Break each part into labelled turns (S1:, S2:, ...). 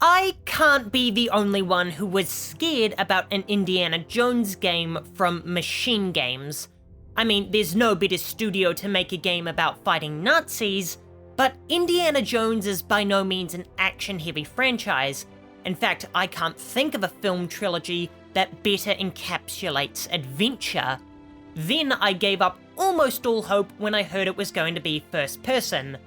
S1: I can't be the only one who was scared about an Indiana Jones game from Machine Games. I mean, there's no better studio to make a game about fighting Nazis, but Indiana Jones is by no means an action-heavy franchise. In fact, I can't think of a film trilogy that better encapsulates adventure. Then I gave up almost all hope when I heard it was going to be first person.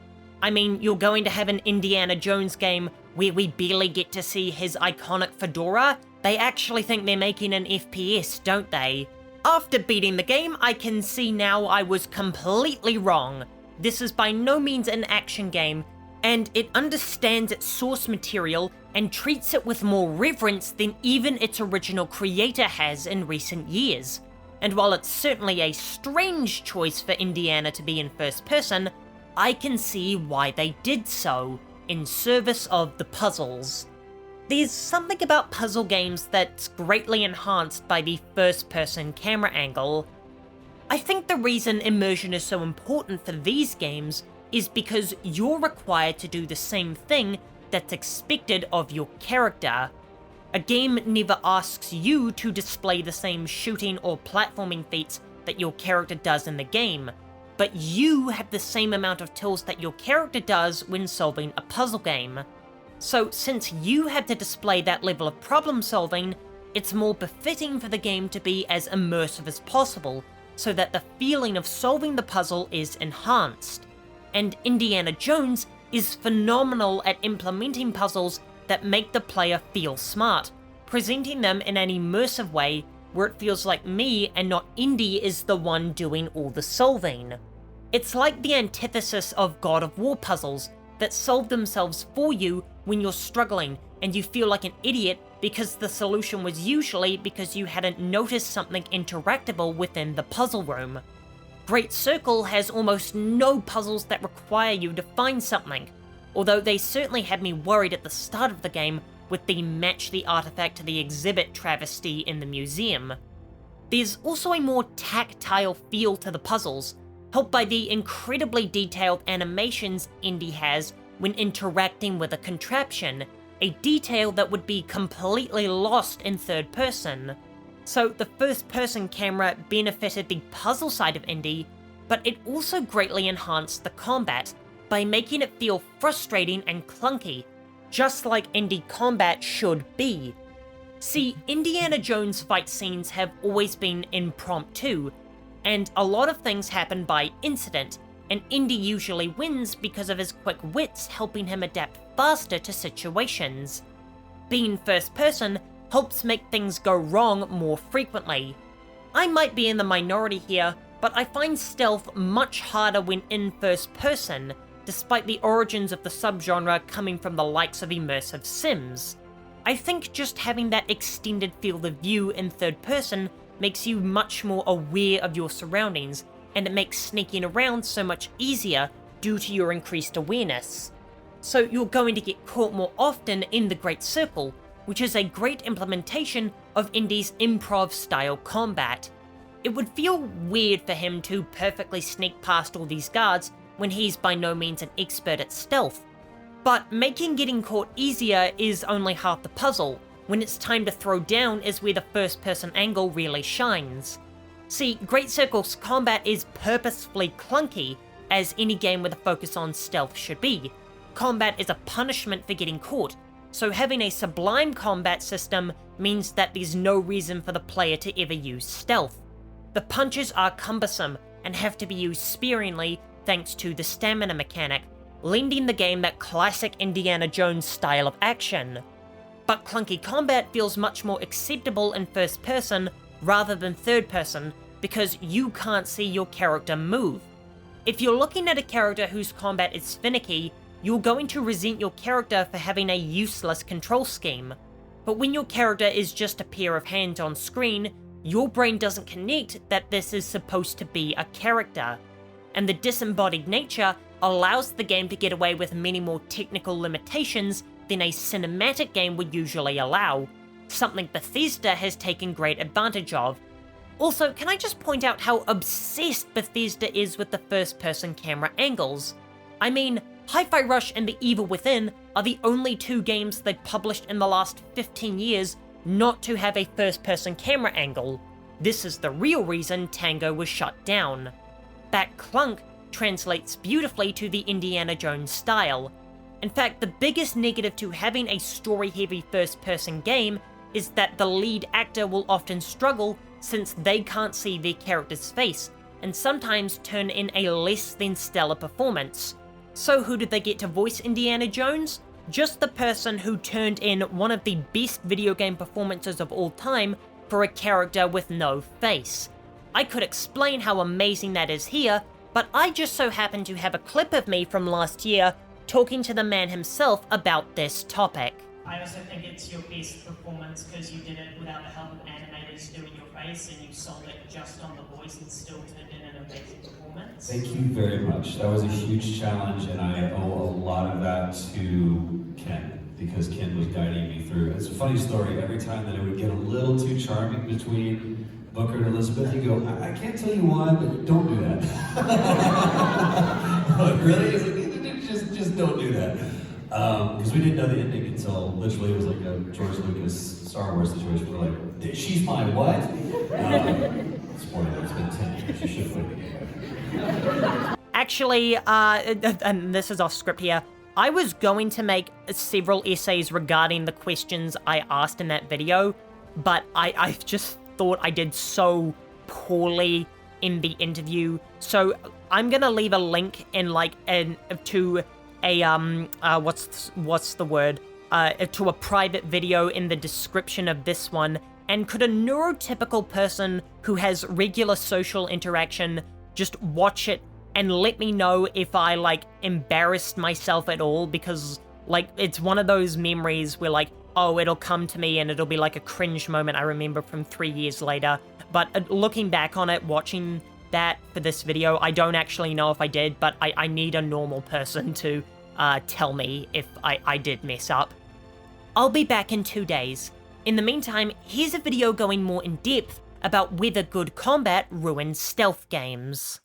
S1: I mean, you're going to have an Indiana Jones game where we barely get to see his iconic fedora? They actually think they're making an FPS, don't they? After beating the game, I can see now I was completely wrong. This is by no means an action game, and it understands its source material and treats it with more reverence than even its original creator has in recent years. And while it's certainly a strange choice for Indiana to be in first person, I can see why they did so, in service of the puzzles. There's something about puzzle games that's greatly enhanced by the first-person camera angle. I think the reason immersion is so important for these games is because you're required to do the same thing that's expected of your character. A game never asks you to display the same shooting or platforming feats that your character does in the game, but you have the same amount of tools that your character does when solving a puzzle game. So since you have to display that level of problem solving, it's more befitting for the game to be as immersive as possible, so that the feeling of solving the puzzle is enhanced. And Indiana Jones is phenomenal at implementing puzzles that make the player feel smart, presenting them in an immersive way where it feels like me and not Indy is the one doing all the solving. It's like the antithesis of God of War puzzles that solve themselves for you when you're struggling and you feel like an idiot because the solution was usually because you hadn't noticed something interactable within the puzzle room. Great Circle has almost no puzzles that require you to find something, although they certainly had me worried at the start of the game with the match the artifact to the exhibit travesty in the museum. There's also a more tactile feel to the puzzles, helped by the incredibly detailed animations Indy has when interacting with a contraption, a detail that would be completely lost in third person. So the first person camera benefited the puzzle side of Indy, but it also greatly enhanced the combat by making it feel frustrating and clunky, just like Indy combat should be. See, Indiana Jones fight scenes have always been impromptu, and a lot of things happen by incident, and Indy usually wins because of his quick wits helping him adapt faster to situations. Being first person helps make things go wrong more frequently. I might be in the minority here, but I find stealth much harder when in first person, despite the origins of the subgenre coming from the likes of immersive sims. I think just having that extended field of view in third person makes you much more aware of your surroundings, and it makes sneaking around so much easier due to your increased awareness. So you're going to get caught more often in the Great Circle, which is a great implementation of Indy's improv-style combat. It would feel weird for him to perfectly sneak past all these guards when he's by no means an expert at stealth. But making getting caught easier is only half the puzzle. When it's time to throw down is where the first-person angle really shines. See, Great Circle's combat is purposefully clunky, as any game with a focus on stealth should be. Combat is a punishment for getting caught, so having a sublime combat system means that there's no reason for the player to ever use stealth. The punches are cumbersome and have to be used sparingly thanks to the stamina mechanic, lending the game that classic Indiana Jones style of action. But clunky combat feels much more acceptable in first person rather than third person because you can't see your character move. If you're looking at a character whose combat is finicky, you're going to resent your character for having a useless control scheme. But when your character is just a pair of hands on screen, your brain doesn't connect that this is supposed to be a character. And the disembodied nature allows the game to get away with many more technical limitations than a cinematic game would usually allow, something Bethesda has taken great advantage of. Also, can I just point out how obsessed Bethesda is with the first-person camera angles? I mean, Hi-Fi Rush and The Evil Within are the only 2 games they've published in the last 15 years not to have a first-person camera angle. This is the real reason Tango was shut down. That clunk translates beautifully to the Indiana Jones style. In fact, the biggest negative to having a story-heavy first-person game is that the lead actor will often struggle since they can't see their character's face, and sometimes turn in a less than stellar performance. So who did they get to voice Indiana Jones? Just the person who turned in one of the best video game performances of all time for a character with no face. I could explain how amazing that is here, but I just so happen to have a clip of me from last year talking to the man himself about this topic.
S2: I also think it's your best performance because you did it without the help of animators doing your face, and you sold it just on the voice and still turned in an amazing performance.
S3: Thank you very much. That was a huge challenge, and I owe a lot of that to Ken, because Ken was guiding me through. It's a funny story. Every time that it would get a little too charming between Booker and Elizabeth, you go, I can't tell you why, but don't do that. Like, really? It's like, just don't do that. Because we didn't know the ending until literally it was like a George Lucas Star Wars situation. We're like, she's my what? Spoiler, it's been 10 years. You should have played the game.
S1: Actually, and this is off script here, I was going to make several essays regarding the questions I asked in that video, but I just thought I did so poorly in the interview, so I'm gonna leave a link in to a what's the word? To a private video in the description of this one, and could a neurotypical person who has regular social interaction just watch it and let me know if I, embarrassed myself at all, because, it's one of those memories where, oh, it'll come to me and it'll be like a cringe moment I remember from 3 years later. But looking back on it, watching that for this video, I don't actually know if I did, but I need a normal person to tell me if I did mess up. I'll be back in 2 days. In the meantime, here's a video going more in depth about whether good combat ruins stealth games.